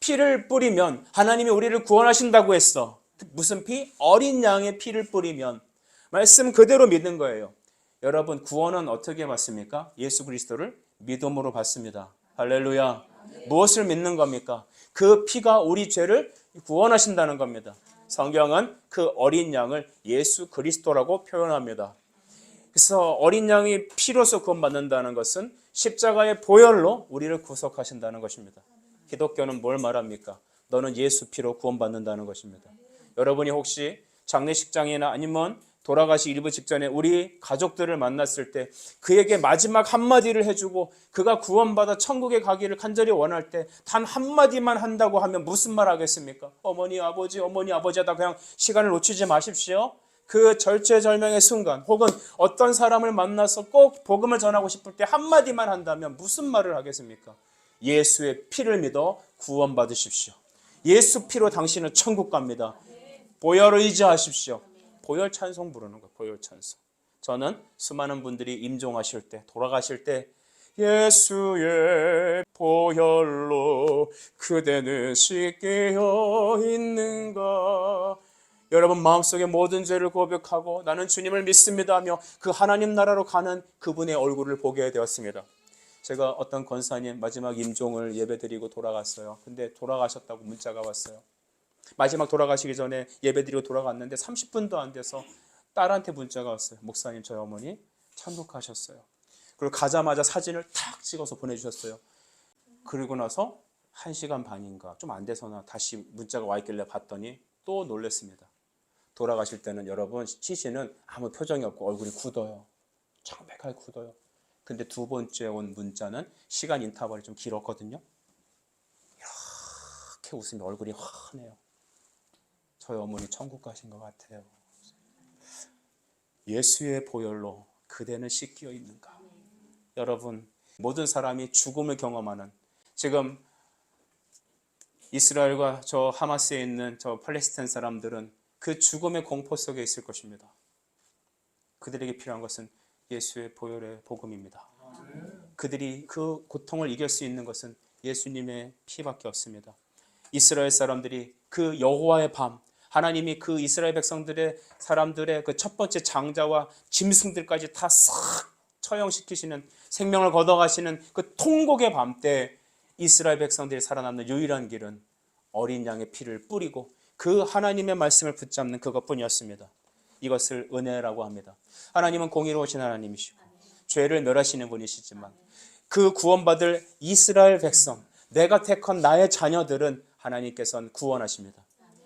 피를 뿌리면 하나님이 우리를 구원하신다고 했어. 무슨 피? 어린 양의 피를 뿌리면 말씀 그대로 믿는 거예요. 여러분 구원은 어떻게 받습니까? 예수 그리스도를 믿음으로 받습니다. 할렐루야. 무엇을 믿는 겁니까? 그 피가 우리 죄를 구원하신다는 겁니다. 성경은 그 어린 양을 예수 그리스도라고 표현합니다. 그래서 어린 양이 피로서 구원받는다는 것은 십자가의 보혈로 우리를 구속하신다는 것입니다. 기독교는 뭘 말합니까? 너는 예수 피로 구원받는다는 것입니다. 여러분이 혹시 장례식장이나 아니면 돌아가시 일부 직전에 우리 가족들을 만났을 때 그에게 마지막 한마디를 해주고 그가 구원받아 천국에 가기를 간절히 원할 때 단 한마디만 한다고 하면 무슨 말 하겠습니까? 어머니 아버지 하다 그냥 시간을 놓치지 마십시오. 그 절체절명의 순간 혹은 어떤 사람을 만나서 꼭 복음을 전하고 싶을 때 한마디만 한다면 무슨 말을 하겠습니까? 예수의 피를 믿어 구원받으십시오. 예수 피로 당신은 천국 갑니다. 보혈을 의지하십시오. 보혈 찬송 부르는 거예요. 보혈 찬송. 저는 수많은 분들이 임종하실 때, 돌아가실 때 예수의 보혈로 그대는 씻겨 있는가. 여러분 마음속에 모든 죄를 고백하고 나는 주님을 믿습니다 하며 그 하나님 나라로 가는 그분의 얼굴을 보게 되었습니다. 제가 어떤 권사님 마지막 임종을 예배드리고 돌아갔어요. 근데 돌아가셨다고 문자가 왔어요. 마지막 돌아가시기 전에 예배드리고 돌아갔는데 30분도 안 돼서 딸한테 문자가 왔어요. 목사님 저희 어머니 참독하셨어요. 그리고 가자마자 사진을 탁 찍어서 보내주셨어요. 그리고 나서 1시간 반인가 좀 안 돼서나 다시 문자가 와 있길래 봤더니 또 놀랐습니다. 돌아가실 때는 여러분 시신은 아무 표정이 없고 얼굴이 굳어요. 창백하게 굳어요. 근데 두 번째 온 문자는 시간 인터벌이 좀 길었거든요. 이렇게 웃으면 얼굴이 환해요. 저희 어머니 천국 가신 것 같아요. 예수의 보혈로 그대는 씻겨 있는가. 여러분 모든 사람이 죽음을 경험하는 지금 이스라엘과 저 하마스에 있는 저 팔레스타인 사람들은 그 죽음의 공포 속에 있을 것입니다. 그들에게 필요한 것은 예수의 보혈의 복음입니다. 그들이 그 고통을 이길 수 있는 것은 예수님의 피밖에 없습니다. 이스라엘 사람들이 그 여호와의 밤, 하나님이 그 이스라엘 백성들의 사람들의 그 첫 번째 장자와 짐승들까지 다 싹 처형시키시는, 생명을 걷어가시는 그 통곡의 밤 때 이스라엘 백성들이 살아남는 유일한 길은 어린 양의 피를 뿌리고 그 하나님의 말씀을 붙잡는 그것뿐이었습니다. 이것을 은혜라고 합니다. 하나님은 공의로우신 하나님이시고 죄를 멸하시는 분이시지만 그 구원받을 이스라엘 백성, 내가 택한 나의 자녀들은 하나님께서는 구원하십니다.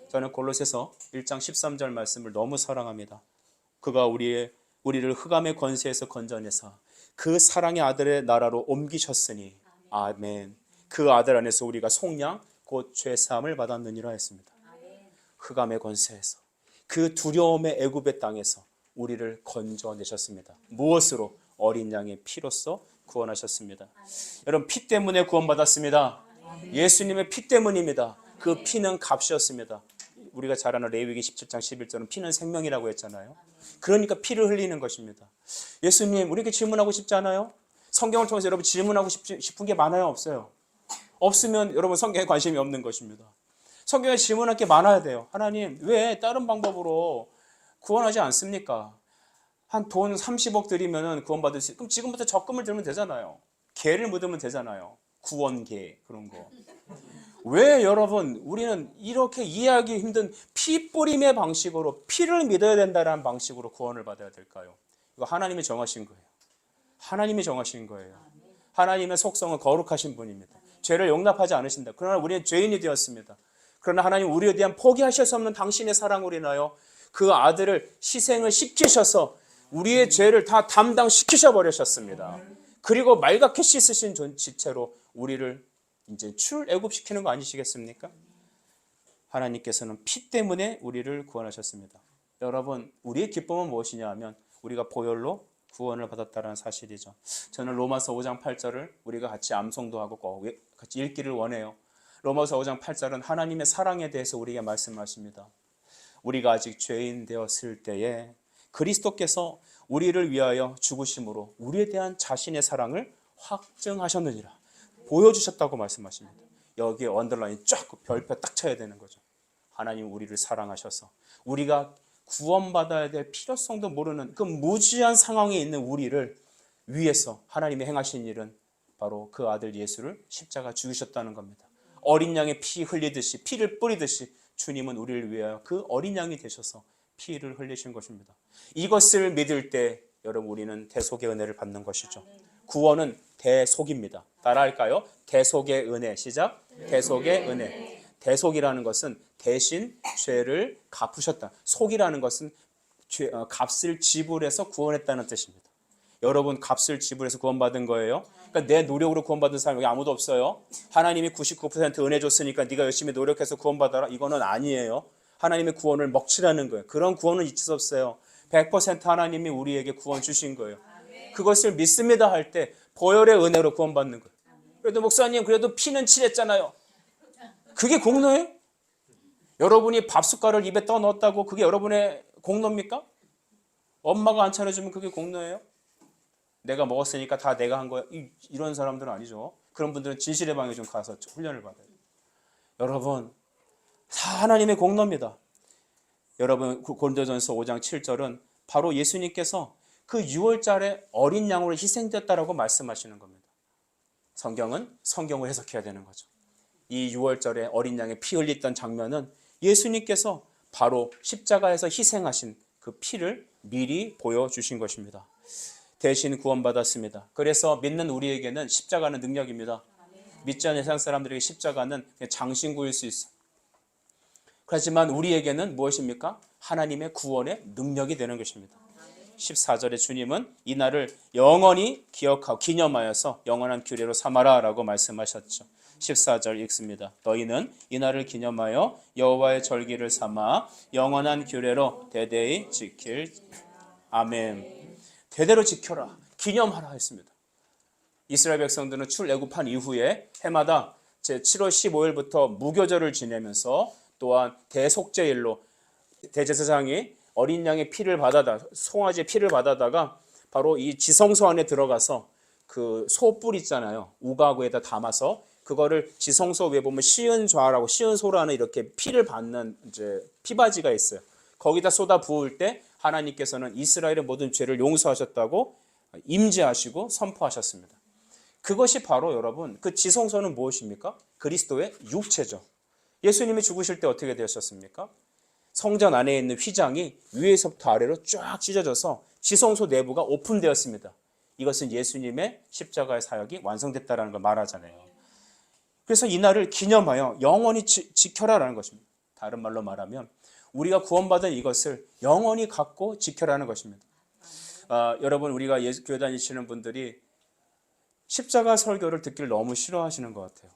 저는 골로새서 1장 13절 말씀을 너무 사랑합니다. 그가 우리를 흑암의 권세에서 건져내사 그 사랑의 아들의 나라로 옮기셨으니 아멘. 그 아들 안에서 우리가 속량 곧 죄사함을 받았느니라 했습니다. 흑암의 권세에서, 그 두려움의 애굽의 땅에서 우리를 건져내셨습니다. 무엇으로? 어린 양의 피로써 구원하셨습니다. 여러분, 피 때문에 구원받았습니다. 예수님의 피 때문입니다. 그 피는 값이었습니다. 우리가 잘 아는 레위기 17장 11절은 피는 생명이라고 했잖아요. 그러니까 피를 흘리는 것입니다. 예수님, 우리에게 질문하고 싶지 않아요? 성경을 통해서 여러분 질문하고 싶은 게 많아요? 없어요? 없으면 여러분 성경에 관심이 없는 것입니다. 성경에 질문할 게 많아야 돼요. 하나님, 왜 다른 방법으로 구원하지 않습니까? 한 돈 30억 드리면 구원받을 수, 그럼 지금부터 적금을 들면 되잖아요. 개를 묻으면 되잖아요. 구원개, 그런 거. 왜 여러분, 우리는 이렇게 이해하기 힘든 피 뿌림의 방식으로, 피를 믿어야 된다는 방식으로 구원을 받아야 될까요? 이거 하나님이 정하신 거예요. 하나님이 정하신 거예요. 하나님의 속성은 거룩하신 분입니다. 죄를 용납하지 않으신다. 그러나 우리는 죄인이 되었습니다. 그러나 하나님, 우리에 대한 포기하실 수 없는 당신의 사랑으로 인하여 그 아들을 희생을 시키셔서 우리의 죄를 다 담당시키셔 버리셨습니다. 그리고 말갛게 씻으신 지체로 우리를 이제 출애굽시키는 거 아니시겠습니까? 하나님께서는 피 때문에 우리를 구원하셨습니다. 여러분, 우리의 기쁨은 무엇이냐 하면 우리가 보혈로 구원을 받았다는 사실이죠. 저는 로마서 5장 8절을 우리가 같이 암송도 하고 꼭 같이 읽기를 원해요. 로마서 5장 8절은 하나님의 사랑에 대해서 우리에게 말씀하십니다. 우리가 아직 죄인 되었을 때에 그리스도께서 우리를 위하여 죽으심으로 우리에 대한 자신의 사랑을 확증하셨느니라. 보여주셨다고 말씀하십니다. 여기에 언더라인 쫙 별표 딱 쳐야 되는 거죠. 하나님 우리를 사랑하셔서 우리가 구원받아야 될 필요성도 모르는 그 무지한 상황에 있는 우리를 위해서 하나님이 행하신 일은 바로 그 아들 예수를 십자가 죽이셨다는 겁니다. 어린 양의 피 흘리듯이, 피를 뿌리듯이 주님은 우리를 위하여 그 어린 양이 되셔서 피를 흘리신 것입니다. 이것을 믿을 때 여러분, 우리는 대속의 은혜를 받는 것이죠. 구원은 대속입니다. 따라할까요? 대속의 은혜. 시작. 대속의 은혜. 대속이라는 것은 대신 죄를 갚으셨다. 속이라는 것은 값을 지불해서 구원했다는 뜻입니다. 여러분, 값을 지불해서 구원받은 거예요. 그러니까 내 노력으로 구원받은 사람이 여기 아무도 없어요. 하나님이 99% 은혜 줬으니까 네가 열심히 노력해서 구원받아라. 이거는 아니에요. 하나님의 구원을 먹칠하는 거예요. 그런 구원은 있을 수 없어요. 100% 하나님이 우리에게 구원 주신 거예요. 그것을 믿습니다 할 때 보혈의 은혜로 구원받는 거예요. 그래도 목사님, 그래도 피는 칠했잖아요. 그게 공로예요? 여러분이 밥숟가락을 입에 떠 넣었다고 그게 여러분의 공로입니까? 엄마가 안 차려주면 그게 공로예요? 내가 먹었으니까 다 내가 한 거야. 이런 사람들은 아니죠. 그런 분들은 진실의 방에 좀 가서 훈련을 받아요. 여러분, 다 하나님의 공로입니다. 여러분, 고린도전서 5장 7절은 바로 예수님께서 그 6월절에 어린 양으로 희생됐다라고 말씀하시는 겁니다. 성경은 성경을 해석해야 되는 거죠. 이 6월절에 어린 양의 피 흘렸던 장면은 예수님께서 바로 십자가에서 희생하신 그 피를 미리 보여주신 것입니다. 대신 구원받았습니다. 그래서 믿는 우리에게는 십자가는 능력입니다. 믿지 않는 세상 사람들에게 십자가는 장신구일 수 있어요. 하지만 우리에게는 무엇입니까? 하나님의 구원의 능력이 되는 것입니다. 14절에 주님은 이 날을 영원히 기억하고 기념하여서 영원한 규례로 삼아라 라고 말씀하셨죠. 14절 읽습니다. 너희는 이 날을 기념하여 여호와의 절기를 삼아 영원한 규례로 대대히 지킬. 아멘. 대대로 지켜라, 기념하라 했습니다. 이스라엘 백성들은 출애굽한 이후에 해마다 제7월 15일부터 무교절을 지내면서 또한 대속죄일로 대제사장이 어린 양의 피를 받아다, 송아지의 피를 받아다가 바로 이 지성소 안에 들어가서 그 소뿔 있잖아요. 우가구에다 담아서 그거를 지성소 위에 보면 시은좌라고 시은소라는 이렇게 피를 받는 이제 피바지가 있어요. 거기다 쏟아 부을 때 하나님께서는 이스라엘의 모든 죄를 용서하셨다고 임재하시고 선포하셨습니다. 그것이 바로 여러분 그 지성소는 무엇입니까? 그리스도의 육체죠. 예수님이 죽으실 때 어떻게 되셨습니까? 성전 안에 있는 휘장이 위에서부터 아래로 쫙 찢어져서 지성소 내부가 오픈되었습니다. 이것은 예수님의 십자가의 사역이 완성됐다는 걸 말하잖아요. 그래서 이 날을 기념하여 영원히 지켜라라는 것입니다. 다른 말로 말하면 우리가 구원받은 이것을 영원히 갖고 지켜라는 것입니다. 여러분 우리가 교회 다니시는 분들이 십자가 설교를 듣기를 너무 싫어하시는 것 같아요.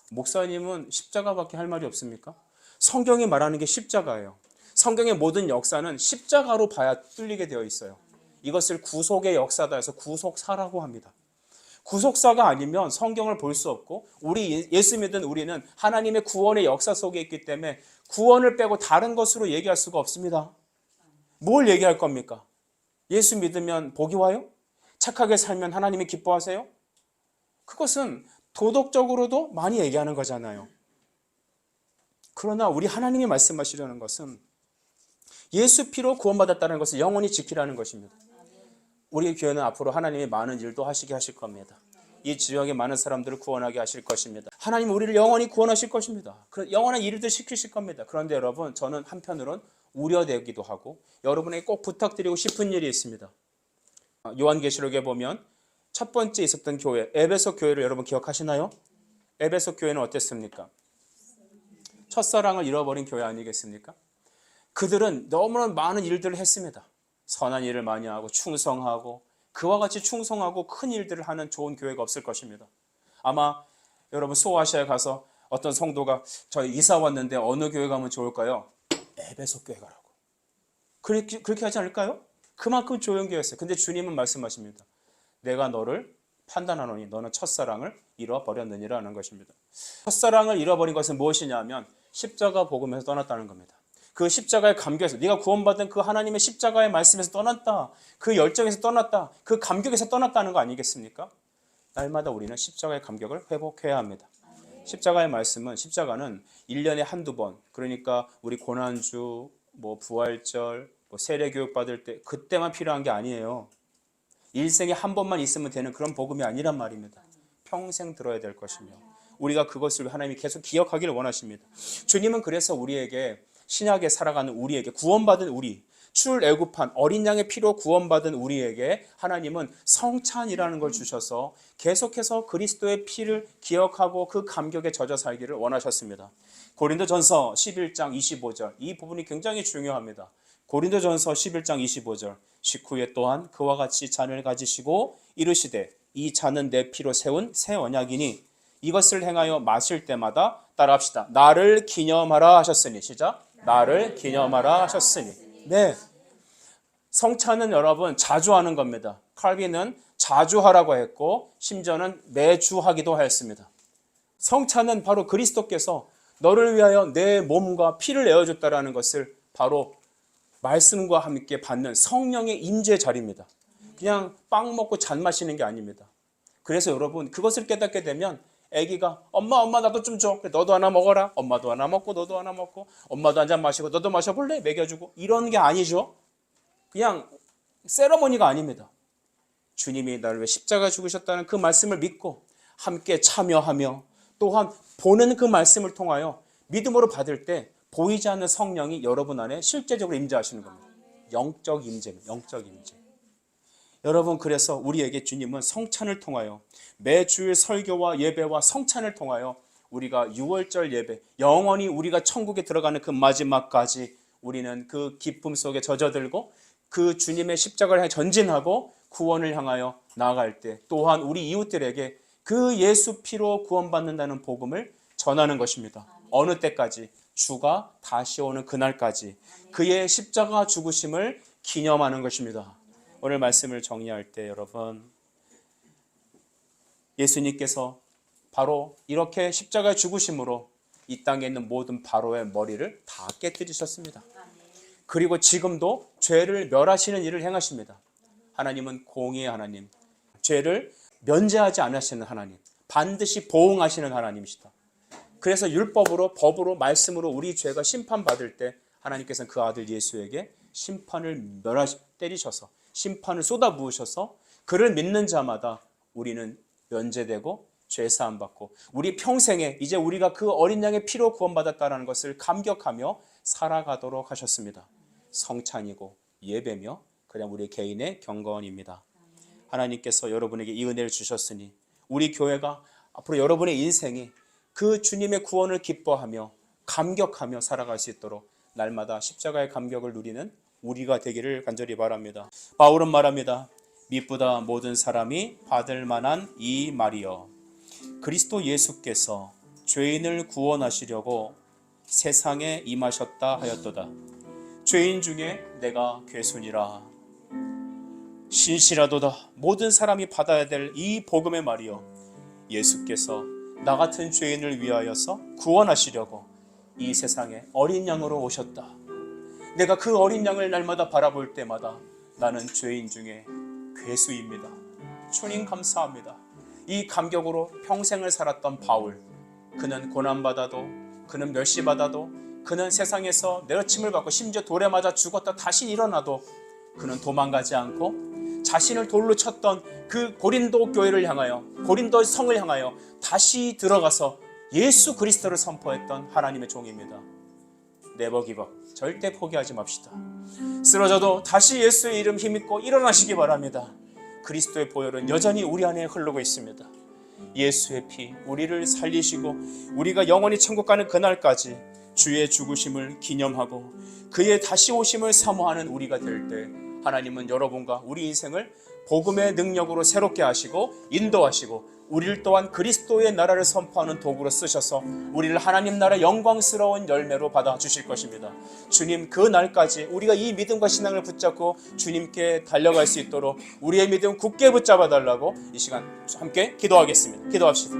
목사님은 십자가밖에 할 말이 없습니까? 성경이 말하는 게 십자가예요. 성경의 모든 역사는 십자가로 봐야 뚫리게 되어 있어요. 이것을 구속의 역사다 해서 구속사라고 합니다. 구속사가 아니면 성경을 볼 수 없고 우리 예수 믿은 우리는 하나님의 구원의 역사 속에 있기 때문에 구원을 빼고 다른 것으로 얘기할 수가 없습니다. 뭘 얘기할 겁니까? 예수 믿으면 복이 와요? 착하게 살면 하나님이 기뻐하세요? 그것은 도덕적으로도 많이 얘기하는 거잖아요. 그러나 우리 하나님이 말씀하시려는 것은 예수 피로 구원받았다는 것을 영원히 지키라는 것입니다. 우리 교회는 앞으로 하나님이 많은 일도 하시게 하실 겁니다. 이 지역의 많은 사람들을 구원하게 하실 것입니다. 하나님은 우리를 영원히 구원하실 것입니다. 영원한 일들 시키실 겁니다. 그런데 여러분 저는 한편으로는 우려되기도 하고 여러분에게 꼭 부탁드리고 싶은 일이 있습니다. 요한계시록에 보면 첫 번째 있었던 교회 에베소 교회를 여러분 기억하시나요? 에베소 교회는 어땠습니까? 첫사랑을 잃어버린 교회 아니겠습니까? 그들은 너무나 많은 일들을 했습니다. 선한 일을 많이 하고 충성하고 그와 같이 충성하고 큰 일들을 하는 좋은 교회가 없을 것입니다. 아마 여러분 소아시아에 가서 어떤 성도가 저 이사 왔는데 어느 교회 가면 좋을까요? 에베소 교회 가라고. 그렇게 하지 않을까요? 그만큼 좋은 교회였어요. 근데 주님은 말씀하십니다. 내가 너를 판단하노니 너는 첫사랑을 잃어버렸느니라는 것입니다. 첫사랑을 잃어버린 것은 무엇이냐면 십자가 복음에서 떠났다는 겁니다. 그 십자가의 감격에서 네가 구원받은 그 하나님의 십자가의 말씀에서 떠났다. 그 열정에서 떠났다. 그 감격에서 떠났다는 거 아니겠습니까? 날마다 우리는 십자가의 감격을 회복해야 합니다. 십자가의 말씀은 십자가는 1년에 한두 번 그러니까 우리 고난주, 부활절, 세례교육 받을 때 그때만 필요한 게 아니에요. 일생에 한 번만 있으면 되는 그런 복음이 아니란 말입니다. 평생 들어야 될 것이며 우리가 그것을 하나님이 계속 기억하기를 원하십니다. 주님은 그래서 우리에게 신약에 살아가는 우리에게 구원받은 우리 출애굽한 어린 양의 피로 구원받은 우리에게 하나님은 성찬이라는 걸 주셔서 계속해서 그리스도의 피를 기억하고 그 감격에 젖어 살기를 원하셨습니다. 고린도전서 11장 25절 이 부분이 굉장히 중요합니다. 고린도전서 11장 25절 식후에 또한 그와 같이 잔을 가지시고 이르시되 이 잔은 내 피로 세운 새 언약이니 이것을 행하여 마실 때마다 따라합시다. 나를 기념하라 하셨으니 시작. 나를 기념하라 하셨으니. 네. 성찬은 여러분 자주 하는 겁니다. 칼빈은 자주 하라고 했고 심지어는 매주 하기도 하였습니다. 성찬은 바로 그리스도께서 너를 위하여 내 몸과 피를 내어줬다라는 것을 바로 말씀과 함께 받는 성령의 임재 자리입니다. 그냥 빵 먹고 잔 마시는 게 아닙니다. 그래서 여러분 그것을 깨닫게 되면 아기가 엄마 나도 좀 줘. 너도 하나 먹어라. 엄마도 하나 먹고 너도 하나 먹고 엄마도 한 잔 마시고 너도 마셔볼래? 먹여주고 이런 게 아니죠. 그냥 세러머니가 아닙니다. 주님이 나를 위해 십자가 죽으셨다는 그 말씀을 믿고 함께 참여하며 또한 보는 그 말씀을 통하여 믿음으로 받을 때 보이지 않는 성령이 여러분 안에 실제적으로 임재하시는 겁니다. 영적 임재입니다. 영적 임재. 여러분 그래서 우리에게 주님은 성찬을 통하여 매주일 설교와 예배와 성찬을 통하여 우리가 6월절 예배 영원히 우리가 천국에 들어가는 그 마지막까지 우리는 그 기쁨 속에 젖어들고 그 주님의 십자가를 향해 전진하고 구원을 향하여 나아갈 때 또한 우리 이웃들에게 그 예수 피로 구원받는다는 복음을 전하는 것입니다. 어느 때까지? 주가 다시 오는 그날까지 그의 십자가 죽으심을 기념하는 것입니다. 오늘 말씀을 정리할 때 여러분 예수님께서 바로 이렇게 십자가 죽으심으로 이 땅에 있는 모든 바로의 머리를 다 깨뜨리셨습니다. 그리고 지금도 죄를 멸하시는 일을 행하십니다. 하나님은 공의의 하나님, 죄를 면제하지 않으시는 하나님, 반드시 보응하시는 하나님이시다. 그래서 율법으로, 법으로, 말씀으로 우리 죄가 심판받을 때 하나님께서는 그 아들 예수에게 심판을 때리셔서 심판을 쏟아부으셔서 그를 믿는 자마다 우리는 면제되고 죄사함 받고 우리 평생에 이제 우리가 그 어린 양의 피로 구원받았다는 것을 감격하며 살아가도록 하셨습니다. 성찬이고 예배며 그냥 우리 개인의 경건입니다. 하나님께서 여러분에게 이 은혜를 주셨으니 우리 교회가 앞으로 여러분의 인생이 그 주님의 구원을 기뻐하며 감격하며 살아갈 수 있도록 날마다 십자가의 감격을 누리는 우리가 되기를 간절히 바랍니다. 바울은 말합니다. 미쁘다 모든 사람이 받을 만한 이 말이여, 그리스도 예수께서 죄인을 구원하시려고 세상에 임하셨다 하였도다. 죄인 중에 내가 괴순이라. 신실하도다 모든 사람이 받아야 될 이 복음의 말이여, 예수께서 나 같은 죄인을 위하여서 구원하시려고 이 세상에 어린 양으로 오셨다. 내가 그 어린 양을 날마다 바라볼 때마다 나는 죄인 중에 괴수입니다. 주님 감사합니다. 이 감격으로 평생을 살았던 바울, 그는 고난받아도, 그는 멸시받아도, 그는 세상에서 내어침을 받고 심지어 돌에 맞아 죽었다 다시 일어나도 그는 도망가지 않고 자신을 돌로 쳤던 그 고린도 교회를 향하여, 고린도 성을 향하여 다시 들어가서 예수 그리스도를 선포했던 하나님의 종입니다. Never give up. 절대 포기하지 맙시다. 쓰러져도 다시 예수의 이름 힘입고 일어나시기 바랍니다. 그리스도의 보혈은 여전히 우리 안에 흐르고 있습니다. 예수의 피 우리를 살리시고 우리가 영원히 천국 가는 그날까지 주의 죽으심을 기념하고 그의 다시 오심을 사모하는 우리가 될 때 하나님은 여러분과 우리 인생을 복음의 능력으로 새롭게 하시고 인도하시고 우리를 또한 그리스도의 나라를 선포하는 도구로 쓰셔서 우리를 하나님 나라 영광스러운 열매로 받아주실 것입니다. 주님, 그 날까지 우리가 이 믿음과 신앙을 붙잡고 주님께 달려갈 수 있도록 우리의 믿음 굳게 붙잡아 달라고 이 시간 함께 기도하겠습니다. 기도합시다.